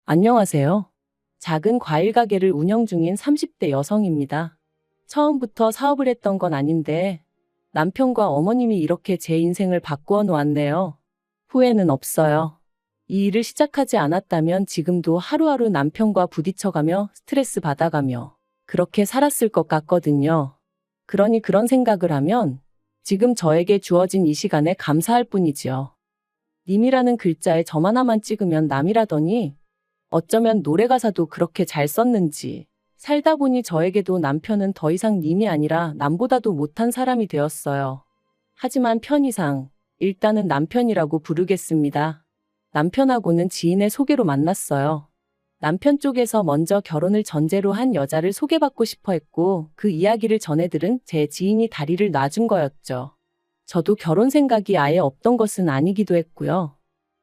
안녕하세요. 작은 과일 가게를 운영 중인 30대 여성입니다. 처음부터 사업을 했던 건 아닌데 남편과 어머님이 이렇게 제 인생을 바꾸어 놓았네요. 후회는 없어요. 이 일을 시작하지 않았다면 지금도 하루하루 남편과 부딪혀가며 스트레스 받아가며 그렇게 살았을 것 같거든요. 그러니 그런 생각을 하면 지금 저에게 주어진 이 시간에 감사할 뿐이지요. 님이라는 글자에 점 하나만 찍으면 남이라더니 어쩌면 노래 가사도 그렇게 잘 썼는지 살다 보니 저에게도 남편은 더 이상 님이 아니라 남보다도 못한 사람이 되었어요. 하지만 편의상 일단은 남편이라고 부르겠습니다. 남편하고는 지인의 소개로 만났어요. 남편 쪽에서 먼저 결혼을 전제로 한 여자를 소개받고 싶어 했고 그 이야기를 전해 들은 제 지인이 다리를 놔준 거였죠. 저도 결혼 생각이 아예 없던 것은 아니기도 했고요.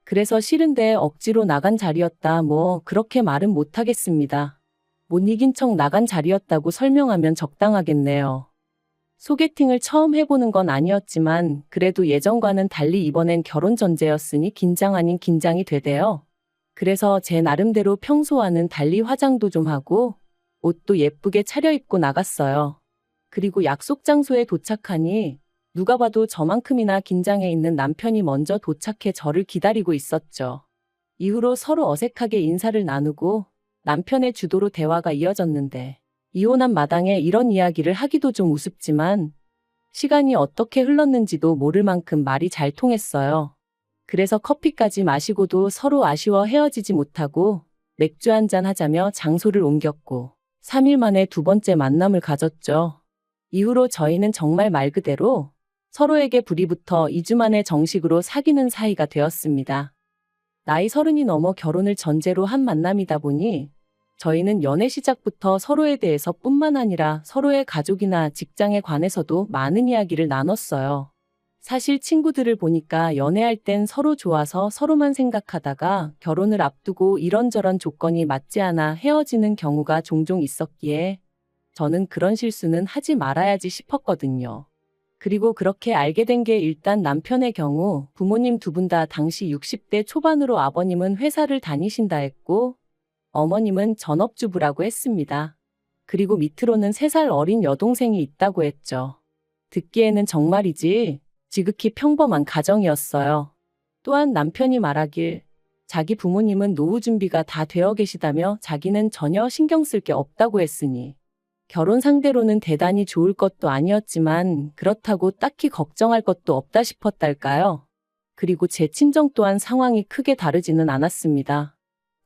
그래서 싫은데 억지로 나간 자리였다 그렇게 말은 못하겠습니다. 못 이긴 척 나간 자리였다고 설명하면 적당하겠네요. 소개팅을 처음 해보는 건 아니었지만 그래도 예전과는 달리 이번엔 결혼 전제였으니 긴장 아닌 긴장이 되대요. 그래서 제 나름대로 평소와는 달리 화장도 좀 하고 옷도 예쁘게 차려입고 나갔어요. 그리고 약속 장소에 도착하니 누가 봐도 저만큼이나 긴장해 있는 남편이 먼저 도착해 저를 기다리고 있었죠. 이후로 서로 어색하게 인사를 나누고 남편의 주도로 대화가 이어졌는데 이혼한 마당에 이런 이야기를 하기도 좀 우습지만 시간이 어떻게 흘렀는지도 모를 만큼 말이 잘 통했어요. 그래서 커피까지 마시고도 서로 아쉬워 헤어지지 못하고 맥주 한잔 하자며 장소를 옮겼고 3일 만에 두 번째 만남을 가졌죠. 이후로 저희는 정말 말 그대로 서로에게 불이 붙어 2주 만에 정식으로 사귀는 사이가 되었습니다. 나이 30이 넘어 결혼을 전제로 한 만남이다 보니 저희는 연애 시작부터 서로에 대해서 뿐만 아니라 서로의 가족이나 직장에 관해서도 많은 이야기를 나눴어요. 사실 친구들을 보니까 연애할 땐 서로 좋아서 서로만 생각하다가 결혼을 앞두고 이런저런 조건이 맞지 않아 헤어지는 경우가 종종 있었기에 저는 그런 실수는 하지 말아야지 싶었거든요. 그리고 그렇게 알게 된 게 일단 남편의 경우 부모님 두 분 다 당시 60대 초반으로 아버님은 회사를 다니신다 했고 어머님은 전업주부라고 했습니다. 그리고 밑으로는 3살 어린 여동생이 있다고 했죠. 듣기에는 정말이지 지극히 평범한 가정이었어요. 또한 남편이 말하길 자기 부모님은 노후 준비가 다 되어 계시다며 자기는 전혀 신경 쓸 게 없다고 했으니 결혼 상대로는 대단히 좋을 것도 아니었지만 그렇다고 딱히 걱정할 것도 없다 싶었달까요? 그리고 제 친정 또한 상황이 크게 다르지는 않았습니다.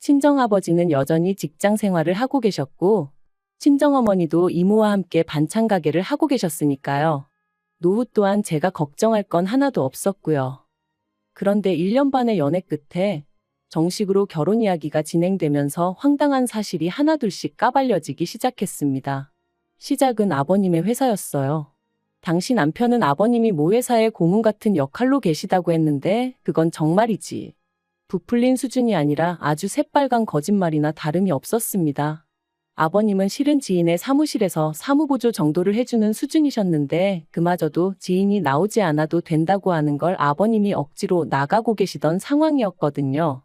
친정아버지는 여전히 직장 생활을 하고 계셨고 친정어머니도 이모와 함께 반찬 가게를 하고 계셨으니까요. 노후 또한 제가 걱정할 건 하나도 없었고요. 그런데 1년 반의 연애 끝에 정식으로 결혼 이야기가 진행되면서 황당한 사실이 하나둘씩 까발려지기 시작했습니다. 시작은 아버님의 회사였어요. 당시 남편은 아버님이 모 회사의 고문 같은 역할로 계시다고 했는데 그건 정말이지 부풀린 수준이 아니라 아주 새빨간 거짓말이나 다름이 없었습니다. 아버님은 실은 지인의 사무실에서 사무보조 정도를 해주는 수준이셨는데 그마저도 지인이 나오지 않아도 된다고 하는 걸 아버님이 억지로 나가고 계시던 상황이었거든요.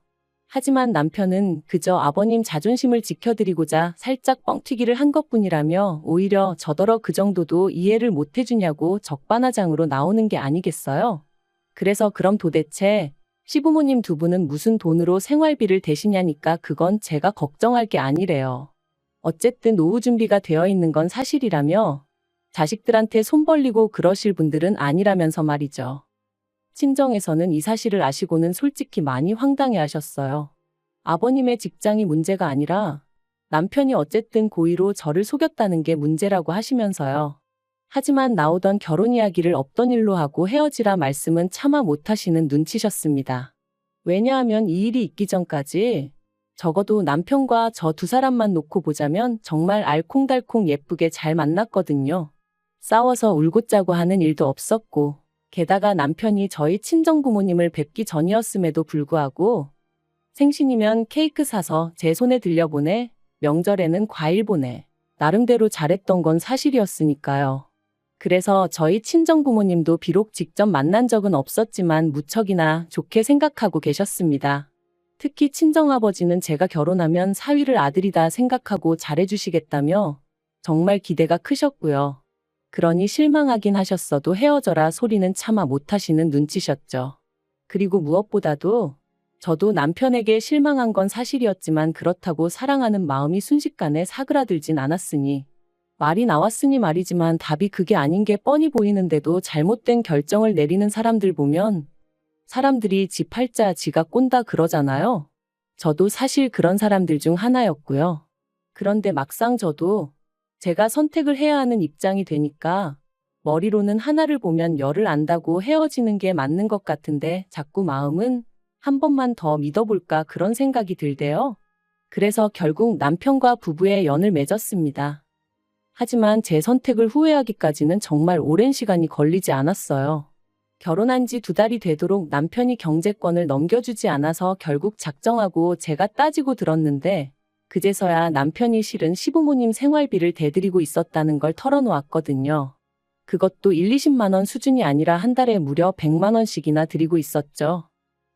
하지만 남편은 그저 아버님 자존심을 지켜드리고자 살짝 뻥튀기를 한 것뿐이라며 오히려 저더러 그 정도도 이해를 못 해주냐고 적반하장으로 나오는 게 아니겠어요? 그래서 그럼 도대체 시부모님 두 분은 무슨 돈으로 생활비를 대시냐니까 그건 제가 걱정할 게 아니래요. 어쨌든 노후 준비가 되어 있는 건 사실이라며 자식들한테 손 벌리고 그러실 분들은 아니라면서 말이죠. 친정에서는 이 사실을 아시고는 솔직히 많이 황당해 하셨어요. 아버님의 직장이 문제가 아니라 남편이 어쨌든 고의로 저를 속였다는 게 문제라고 하시면서요. 하지만 나오던 결혼 이야기를 없던 일로 하고 헤어지라 말씀은 차마 못하시는 눈치셨습니다. 왜냐하면 이 일이 있기 전까지 적어도 남편과 저 두 사람만 놓고 보자면 정말 알콩달콩 예쁘게 잘 만났거든요. 싸워서 울고 짜고 하는 일도 없었고 게다가 남편이 저희 친정부모님을 뵙기 전이었음에도 불구하고 생신이면 케이크 사서 제 손에 들려보내, 명절에는 과일 보내. 나름대로 잘했던 건 사실이었으니까요. 그래서 저희 친정부모님도 비록 직접 만난 적은 없었지만 무척이나 좋게 생각하고 계셨습니다. 특히 친정아버지는 제가 결혼하면 사위를 아들이다 생각하고 잘해주시겠다며 정말 기대가 크셨고요. 그러니 실망하긴 하셨어도 헤어져라 소리는 차마 못하시는 눈치셨죠. 그리고 무엇보다도 저도 남편에게 실망한 건 사실이었지만 그렇다고 사랑하는 마음이 순식간에 사그라들진 않았으니 말이 나왔으니 말이지만 답이 그게 아닌 게 뻔히 보이는데도 잘못된 결정을 내리는 사람들 보면 사람들이 지 팔자 지가 꼰다 그러잖아요. 저도 사실 그런 사람들 중 하나였고요. 그런데 막상 저도 제가 선택을 해야 하는 입장이 되니까 머리로는 하나를 보면 열을 안다고 헤어지는 게 맞는 것 같은데 자꾸 마음은 한 번만 더 믿어볼까 그런 생각이 들대요. 그래서 결국 남편과 부부의 연을 맺었습니다. 하지만 제 선택을 후회하기까지는 정말 오랜 시간이 걸리지 않았어요. 결혼한 지 2달이 되도록 남편이 경제권을 넘겨주지 않아서 결국 작정하고 제가 따지고 들었는데 그제서야 남편이 실은 시부모님 생활비를 대드리고 있었다는 걸 털어놓았거든요. 그것도 1, 20만 원 수준이 아니라 한 달에 무려 100만 원씩이나 드리고 있었죠.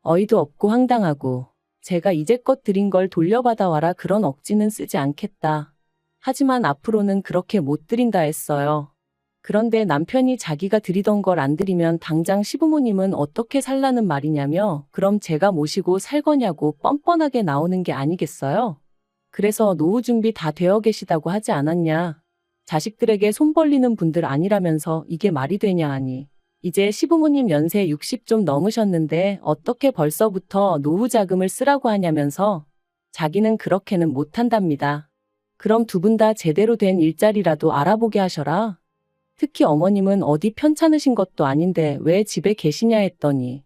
어이도 없고 황당하고 제가 이제껏 드린 걸 돌려받아 와라 그런 억지는 쓰지 않겠다. 하지만 앞으로는 그렇게 못 드린다 했어요. 그런데 남편이 자기가 드리던 걸 안 드리면 당장 시부모님은 어떻게 살라는 말이냐며 그럼 제가 모시고 살 거냐고 뻔뻔하게 나오는 게 아니겠어요? 그래서 노후 준비 다 되어 계시다고 하지 않았냐. 자식들에게 손 벌리는 분들 아니라면서 이게 말이 되냐 하니. 이제 시부모님 연세 60 좀 넘으셨는데 어떻게 벌써부터 노후 자금을 쓰라고 하냐면서 자기는 그렇게는 못한답니다. 그럼 두 분 다 제대로 된 일자리라도 알아보게 하셔라. 특히 어머님은 어디 편찮으신 것도 아닌데 왜 집에 계시냐 했더니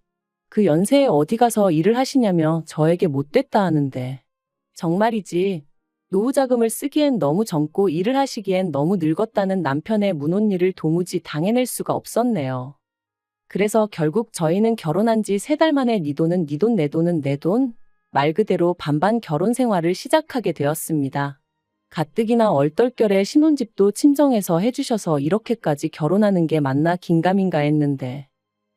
그 연세에 어디 가서 일을 하시냐며 저에게 못됐다 하는데 정말이지 노후자금을 쓰기엔 너무 젊고 일을 하시기엔 너무 늙었다는 남편의 문혼일을 도무지 당해낼 수가 없었네요. 그래서 결국 저희는 결혼한 지 3달 만에 네 돈은 네 돈 내 돈은 내 돈 말 그대로 반반 결혼 생활을 시작하게 되었습니다. 가뜩이나 얼떨결에 신혼집도 친정에서 해주셔서 이렇게까지 결혼하는 게 맞나 긴가민가 했는데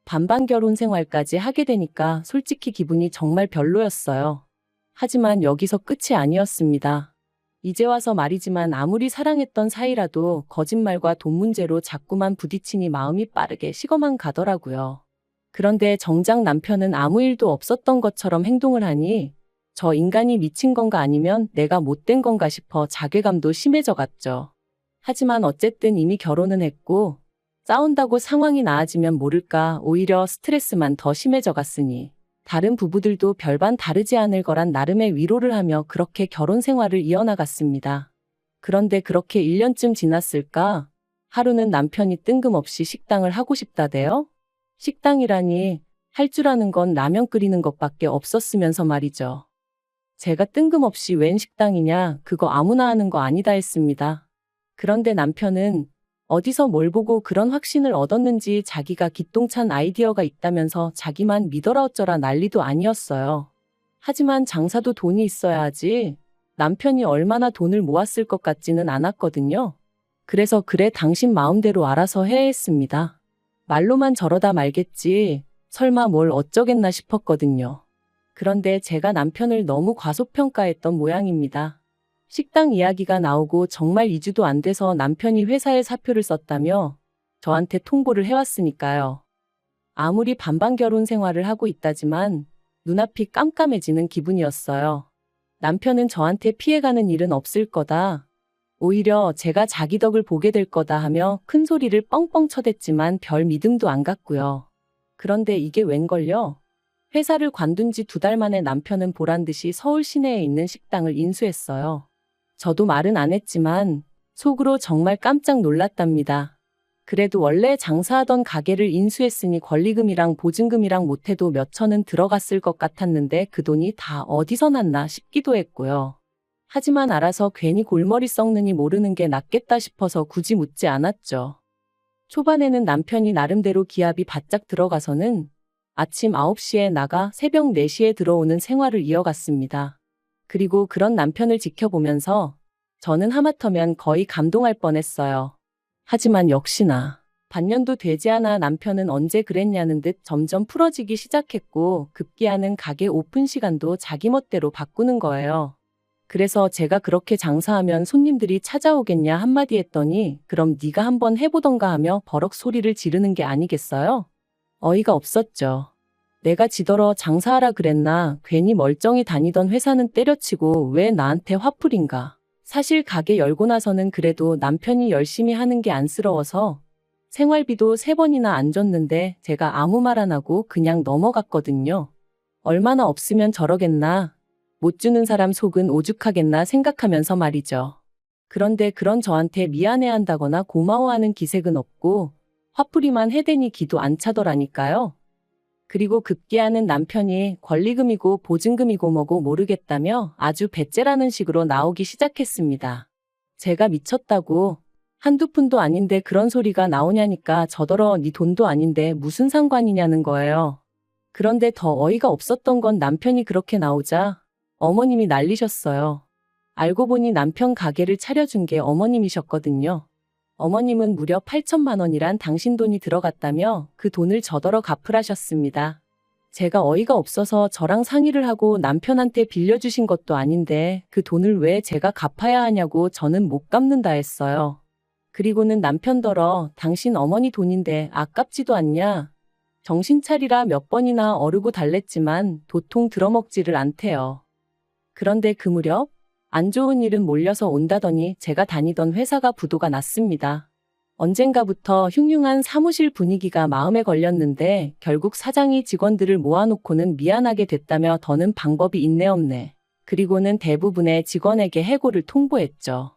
반반 결혼 생활까지 하게 되니까 솔직히 기분이 정말 별로였어요. 하지만 여기서 끝이 아니었습니다. 이제 와서 말이지만 아무리 사랑했던 사이라도 거짓말과 돈 문제로 자꾸만 부딪히니 마음이 빠르게 식어만 가더라고요. 그런데 정작 남편은 아무 일도 없었던 것처럼 행동을 하니 저 인간이 미친 건가 아니면 내가 못된 건가 싶어 자괴감도 심해져 갔죠. 하지만 어쨌든 이미 결혼은 했고 싸운다고 상황이 나아지면 모를까 오히려 스트레스만 더 심해져 갔으니 다른 부부들도 별반 다르지 않을 거란 나름의 위로를 하며 그렇게 결혼 생활을 이어나갔습니다. 그런데 그렇게 1년쯤 지났을까? 하루는 남편이 뜬금없이 식당을 하고 싶다대요? 식당이라니 할 줄 아는 건 라면 끓이는 것밖에 없었으면서 말이죠. 제가 뜬금없이 웬 식당이냐 그거 아무나 하는 거 아니다 했습니다. 그런데 남편은 어디서 뭘 보고 그런 확신을 얻었는지 자기가 기똥찬 아이디어가 있다면서 자기만 믿어라 어쩌라 난리도 아니었어요. 하지만 장사도 돈이 있어야 하지 남편이 얼마나 돈을 모았을 것 같지는 않았거든요. 그래서 그래 당신 마음대로 알아서 해 했습니다. 말로만 저러다 말겠지 설마 뭘 어쩌겠나 싶었거든요. 그런데 제가 남편을 너무 과소평가했던 모양입니다. 식당 이야기가 나오고 정말 2주도 안 돼서 남편이 회사에 사표를 썼다며 저한테 통보를 해왔으니까요. 아무리 반반 결혼 생활을 하고 있다지만 눈앞이 깜깜해지는 기분이었어요. 남편은 저한테 피해가는 일은 없을 거다. 오히려 제가 자기 덕을 보게 될 거다 하며 큰 소리를 뻥뻥 쳐댔지만 별 믿음도 안 갔고요. 그런데 이게 웬걸요? 회사를 관둔 지 2달 만에 남편은 보란듯이 서울 시내에 있는 식당을 인수했어요. 저도 말은 안 했지만 속으로 정말 깜짝 놀랐답니다. 그래도 원래 장사하던 가게를 인수했으니 권리금이랑 보증금이랑 못해도 몇 천은 들어갔을 것 같았는데 그 돈이 다 어디서 났나 싶기도 했고요. 하지만 알아서 괜히 골머리 썩느니 모르는 게 낫겠다 싶어서 굳이 묻지 않았죠. 초반에는 남편이 나름대로 기합이 바짝 들어가서는 아침 9시에 나가 새벽 4시에 들어오는 생활을 이어갔습니다. 그리고 그런 남편을 지켜보면서 저는 하마터면 거의 감동할 뻔했어요. 하지만 역시나 반년도 되지 않아 남편은 언제 그랬냐는 듯 점점 풀어지기 시작했고 급기야는 가게 오픈 시간도 자기 멋대로 바꾸는 거예요. 그래서 제가 그렇게 장사하면 손님들이 찾아오겠냐 한마디 했더니 그럼 네가 한번 해보던가 하며 버럭 소리를 지르는 게 아니겠어요? 어이가 없었죠. 내가 지더러 장사하라 그랬나 괜히 멀쩡히 다니던 회사는 때려치고 왜 나한테 화풀인가. 사실 가게 열고 나서는 그래도 남편이 열심히 하는 게 안쓰러워서 생활비도 3번이나 안 줬는데 제가 아무 말 안 하고 그냥 넘어갔거든요. 얼마나 없으면 저러겠나. 못 주는 사람 속은 오죽하겠나 생각하면서 말이죠. 그런데 그런 저한테 미안해한다거나 고마워하는 기색은 없고 화풀이만 해대니 기도 안 차더라니까요. 그리고 급기야는 남편이 권리금이고 보증금이고 뭐고 모르겠다며 아주 배째라는 식으로 나오기 시작했습니다. 제가 미쳤다고 한두 푼도 아닌데 그런 소리가 나오냐니까 저더러 네 돈도 아닌데 무슨 상관이냐는 거예요. 그런데 더 어이가 없었던 건 남편이 그렇게 나오자 어머님이 난리셨어요. 알고 보니 남편 가게를 차려준 게 어머님이셨거든요. 어머님은 무려 8천만 원이란 당신 돈이 들어갔다며 그 돈을 저더러 갚으라셨습니다. 제가 어이가 없어서 저랑 상의를 하고 남편한테 빌려주신 것도 아닌데 그 돈을 왜 제가 갚아야 하냐고 저는 못 갚는다 했어요. 그리고는 남편더러 당신 어머니 돈인데 아깝지도 않냐. 정신 차리라 몇 번이나 어르고 달랬지만 도통 들어먹지를 않대요. 그런데 그 무렵 안 좋은 일은 몰려서 온다더니 제가 다니던 회사가 부도가 났습니다. 언젠가부터 흉흉한 사무실 분위기가 마음에 걸렸는데 결국 사장이 직원들을 모아놓고는 미안하게 됐다며 더는 방법이 있네 없네. 그리고는 대부분의 직원에게 해고를 통보했죠.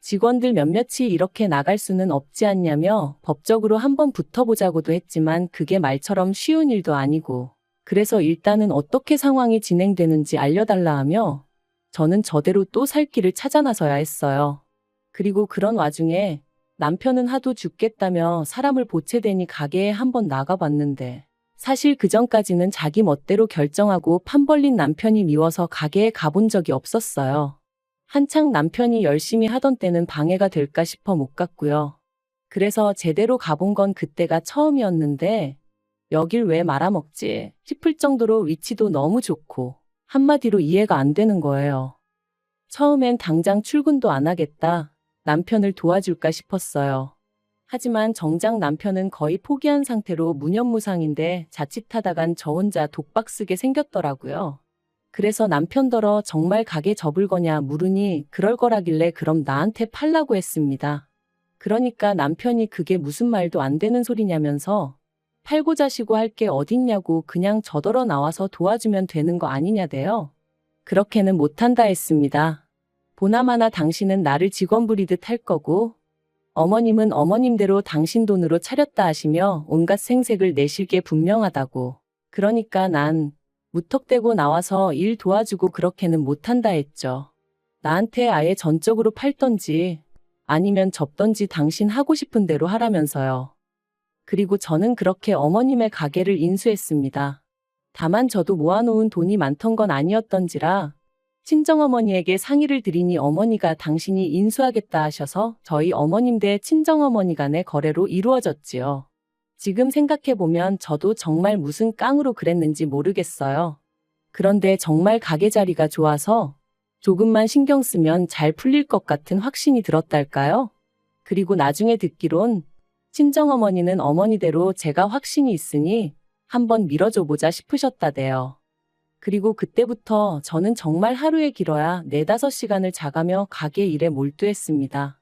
직원들 몇몇이 이렇게 나갈 수는 없지 않냐며 법적으로 한번 붙어보자고도 했지만 그게 말처럼 쉬운 일도 아니고 그래서 일단은 어떻게 상황이 진행되는지 알려달라 하며 저는 저대로 또 살 길을 찾아 나서야 했어요. 그리고 그런 와중에 남편은 하도 죽겠다며 사람을 보채대니 가게에 한번 나가봤는데 사실 그전까지는 자기 멋대로 결정하고 판 벌린 남편이 미워서 가게에 가본 적이 없었어요. 한창 남편이 열심히 하던 때는 방해가 될까 싶어 못 갔고요. 그래서 제대로 가본 건 그때가 처음이었는데 여길 왜 말아먹지 싶을 정도로 위치도 너무 좋고 한마디로 이해가 안 되는 거예요. 처음엔 당장 출근도 안 하겠다. 남편을 도와줄까 싶었어요. 하지만 정작 남편은 거의 포기한 상태로 무념무상인데 자칫하다간 저 혼자 독박 쓰게 생겼더라고요. 그래서 남편더러 정말 가게 접을 거냐 물으니 그럴 거라길래 그럼 나한테 팔라고 했습니다. 그러니까 남편이 그게 무슨 말도 안 되는 소리냐면서 팔고 자시고 할 게 어딨냐고 그냥 저더러 나와서 도와주면 되는 거 아니냐대요. 그렇게는 못한다 했습니다. 보나마나 당신은 나를 직원 부리듯 할 거고 어머님은 어머님대로 당신 돈으로 차렸다 하시며 온갖 생색을 내실 게 분명하다고. 그러니까 난 무턱대고 나와서 일 도와주고 그렇게는 못한다 했죠. 나한테 아예 전적으로 팔던지 아니면 접던지 당신 하고 싶은 대로 하라면서요. 그리고 저는 그렇게 어머님의 가게를 인수했습니다. 다만 저도 모아놓은 돈이 많던 건 아니었던지라 친정어머니에게 상의를 드리니 어머니가 당신이 인수하겠다 하셔서 저희 어머님 대 친정어머니 간의 거래로 이루어졌지요. 지금 생각해보면 저도 정말 무슨 깡으로 그랬는지 모르겠어요. 그런데 정말 가게 자리가 좋아서 조금만 신경 쓰면 잘 풀릴 것 같은 확신이 들었달까요? 그리고 나중에 듣기론 친정어머니는 어머니대로 제가 확신이 있으니 한번 밀어줘보자 싶으셨다대요. 그리고 그때부터 저는 정말 하루에 길어야 4-5시간을 자가며 가게 일에 몰두했습니다.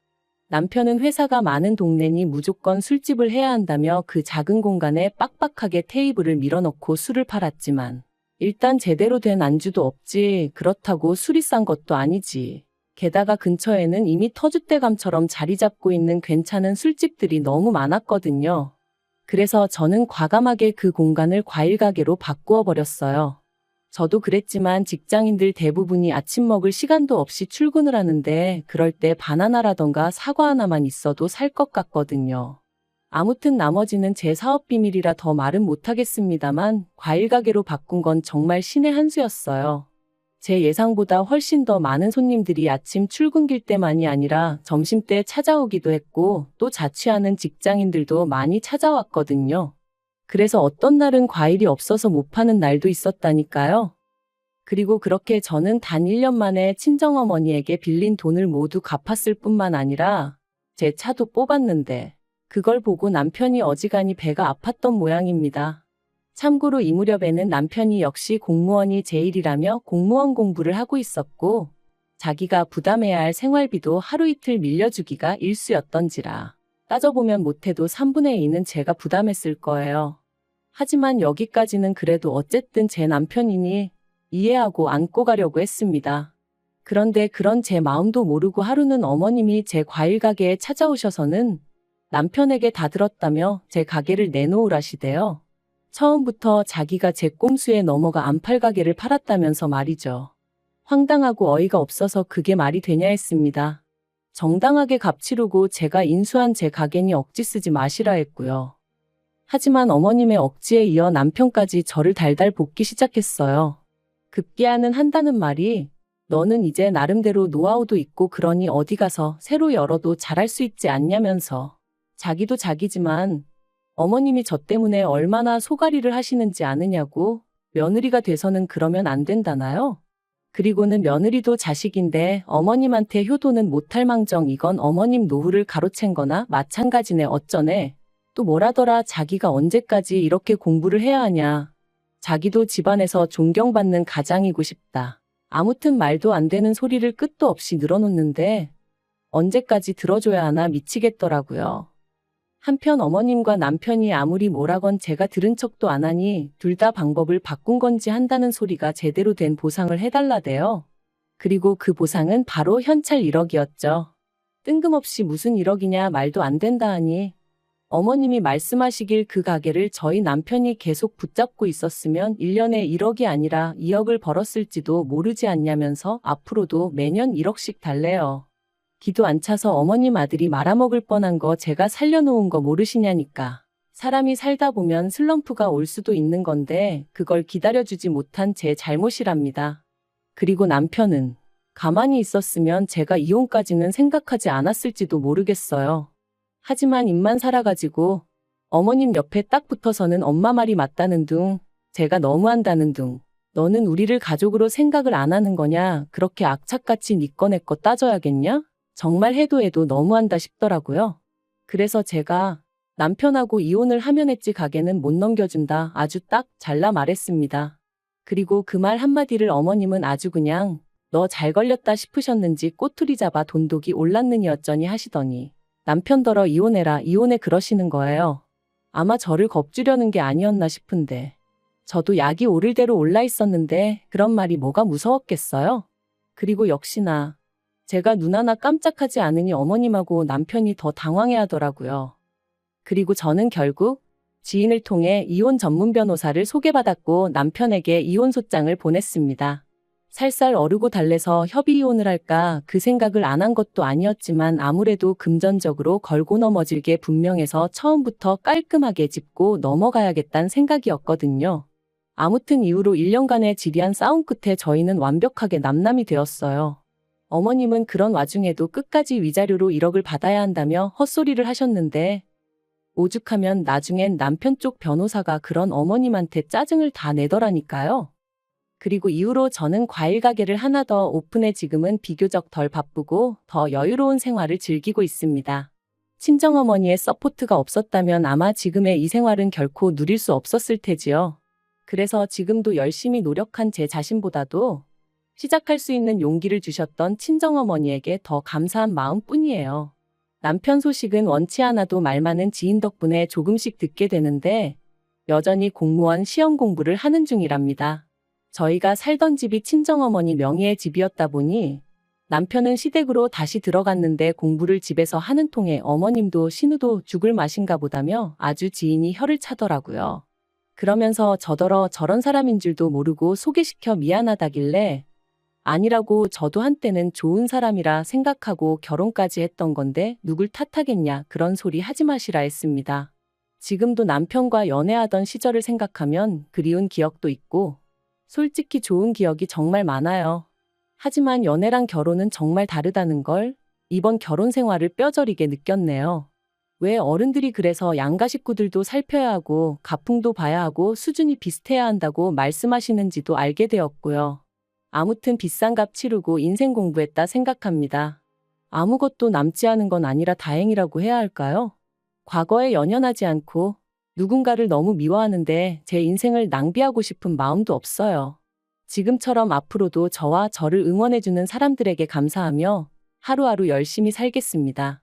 남편은 회사가 많은 동네니 무조건 술집을 해야 한다며 그 작은 공간에 빡빡하게 테이블을 밀어넣고 술을 팔았지만 일단 제대로 된 안주도 없지 그렇다고 술이 싼 것도 아니지. 게다가 근처에는 이미 터줏대감처럼 자리 잡고 있는 괜찮은 술집들이 너무 많았거든요. 그래서 저는 과감하게 그 공간을 과일가게로 바꾸어 버렸어요. 저도 그랬지만 직장인들 대부분이 아침 먹을 시간도 없이 출근을 하는데 그럴 때 바나나라던가 사과 하나만 있어도 살 것 같거든요. 아무튼 나머지는 제 사업 비밀이라 더 말은 못하겠습니다만 과일 가게로 바꾼 건 정말 신의 한 수였어요. 제 예상보다 훨씬 더 많은 손님들이 아침 출근길 때만이 아니라 점심때 찾아오기도 했고 또 자취하는 직장인들도 많이 찾아왔거든요. 그래서 어떤 날은 과일이 없어서 못 파는 날도 있었다니까요. 그리고 그렇게 저는 단 1년 만에 친정어머니에게 빌린 돈을 모두 갚았을 뿐만 아니라 제 차도 뽑았는데 그걸 보고 남편이 어지간히 배가 아팠던 모양입니다. 참고로 이 무렵에는 남편이 역시 공무원이 제일이라며 공무원 공부를 하고 있었고 자기가 부담해야 할 생활비도 하루 이틀 밀려주기가 일쑤였던지라 따져보면 못해도 3분의 2는 제가 부담했을 거예요. 하지만 여기까지는 그래도 어쨌든 제 남편이니 이해하고 안고 가려고 했습니다. 그런데 그런 제 마음도 모르고 하루는 어머님이 제 과일 가게에 찾아오셔서는 남편에게 다 들었다며 제 가게를 내놓으라시대요. 처음부터 자기가 제 꼼수에 넘어가 안팔 가게를 팔았다면서 말이죠. 황당하고 어이가 없어서 그게 말이 되냐 했습니다. 정당하게 값 치르고 제가 인수한 제 가게니 억지 쓰지 마시라 했고요. 하지만 어머님의 억지에 이어 남편까지 저를 달달 볶기 시작했어요. 급기야는 한다는 말이 너는 이제 나름대로 노하우도 있고 그러니 어디 가서 새로 열어도 잘할 수 있지 않냐면서 자기도 자기지만 어머님이 저 때문에 얼마나 소가리를 하시는지 아느냐고 며느리가 돼서는 그러면 안 된다나요? 그리고는 며느리도 자식인데 어머님한테 효도는 못할 망정 이건 어머님 노후를 가로챈 거나 마찬가지네 어쩌네. 또 뭐라더라 자기가 언제까지 이렇게 공부를 해야 하냐. 자기도 집안에서 존경받는 가장이고 싶다. 아무튼 말도 안 되는 소리를 끝도 없이 늘어놓는데 언제까지 들어줘야 하나 미치겠더라고요. 한편 어머님과 남편이 아무리 뭐라건 제가 들은 척도 안 하니 둘 다 방법을 바꾼 건지 한다는 소리가 제대로 된 보상을 해달라대요. 그리고 그 보상은 바로 현찰 1억이었죠. 뜬금없이 무슨 1억이냐 말도 안 된다 하니 어머님이 말씀하시길 그 가게를 저희 남편이 계속 붙잡고 있었으면 1년에 1억이 아니라 2억을 벌었을지도 모르지 않냐면서 앞으로도 매년 1억씩 달래요. 기도 안 차서 어머님 아들이 말아먹을 뻔한 거 제가 살려놓은 거 모르시냐니까. 사람이 살다 보면 슬럼프가 올 수도 있는 건데 그걸 기다려주지 못한 제 잘못이랍니다. 그리고 남편은 가만히 있었으면 제가 이혼까지는 생각하지 않았을지도 모르겠어요. 하지만 입만 살아가지고 어머님 옆에 딱 붙어서는 엄마 말이 맞다는 둥, 제가 너무한다는 둥, 너는 우리를 가족으로 생각을 안 하는 거냐, 그렇게 악착같이 니 거 내 거 따져야겠냐? 정말 해도 너무한다 싶더라고요. 그래서 제가 남편하고 이혼을 하면 했지 가게는 못 넘겨준다 아주 딱 잘라 말했습니다. 그리고 그 말 한마디를 어머님은 아주 그냥 너 잘 걸렸다 싶으셨는지 꼬투리 잡아 돈독이 올랐느니 어쩌니 하시더니 남편더러 이혼해라 이혼해 그러시는 거예요. 아마 저를 겁주려는 게 아니었나 싶은데 저도 약이 오를 대로 올라 있었는데 그런 말이 뭐가 무서웠겠어요? 그리고 역시나 제가 눈 하나 깜짝하지 않으니 어머님하고 남편이 더 당황해하더라고요. 그리고 저는 결국 지인을 통해 이혼 전문 변호사를 소개받았고 남편에게 이혼소장을 보냈습니다. 살살 어르고 달래서 협의 이혼을 할까 그 생각을 안 한 것도 아니었지만 아무래도 금전적으로 걸고 넘어질 게 분명해서 처음부터 깔끔하게 짚고 넘어가야겠다는 생각이었거든요. 아무튼 이후로 1년간의 지리한 싸움 끝에 저희는 완벽하게 남남이 되었어요. 어머님은 그런 와중에도 끝까지 위자료로 1억을 받아야 한다며 헛소리를 하셨는데 오죽하면 나중엔 남편 쪽 변호사가 그런 어머님한테 짜증을 다 내더라니까요. 그리고 이후로 저는 과일 가게를 하나 더 오픈해 지금은 비교적 덜 바쁘고 더 여유로운 생활을 즐기고 있습니다. 친정어머니의 서포트가 없었다면 아마 지금의 이 생활은 결코 누릴 수 없었을 테지요. 그래서 지금도 열심히 노력한 제 자신보다도 시작할 수 있는 용기를 주셨던 친정어머니에게 더 감사한 마음뿐이에요. 남편 소식은 원치 않아도 말 많은 지인 덕분에 조금씩 듣게 되는데 여전히 공무원 시험 공부를 하는 중이랍니다. 저희가 살던 집이 친정어머니 명의의 집이었다 보니 남편은 시댁으로 다시 들어갔는데 공부를 집에서 하는 통에 어머님도 신우도 죽을 맛인가 보다며 아주 지인이 혀를 차더라고요. 그러면서 저더러 저런 사람인 줄도 모르고 소개시켜 미안하다길래 아니라고 저도 한때는 좋은 사람이라 생각하고 결혼까지 했던 건데 누굴 탓하겠냐 그런 소리 하지 마시라 했습니다. 지금도 남편과 연애하던 시절을 생각하면 그리운 기억도 있고 솔직히 좋은 기억이 정말 많아요. 하지만 연애랑 결혼은 정말 다르다는 걸 이번 결혼 생활을 뼈저리게 느꼈네요. 왜 어른들이 그래서 양가 식구들도 살펴야 하고 가풍도 봐야 하고 수준이 비슷해야 한다고 말씀하시는지도 알게 되었고요. 아무튼 비싼 값 치르고 인생 공부했다 생각합니다. 아무것도 남지 않은 건 아니라 다행이라고 해야 할까요? 과거에 연연하지 않고 누군가를 너무 미워하는데 제 인생을 낭비하고 싶은 마음도 없어요. 지금처럼 앞으로도 저와 저를 응원해주는 사람들에게 감사하며 하루하루 열심히 살겠습니다.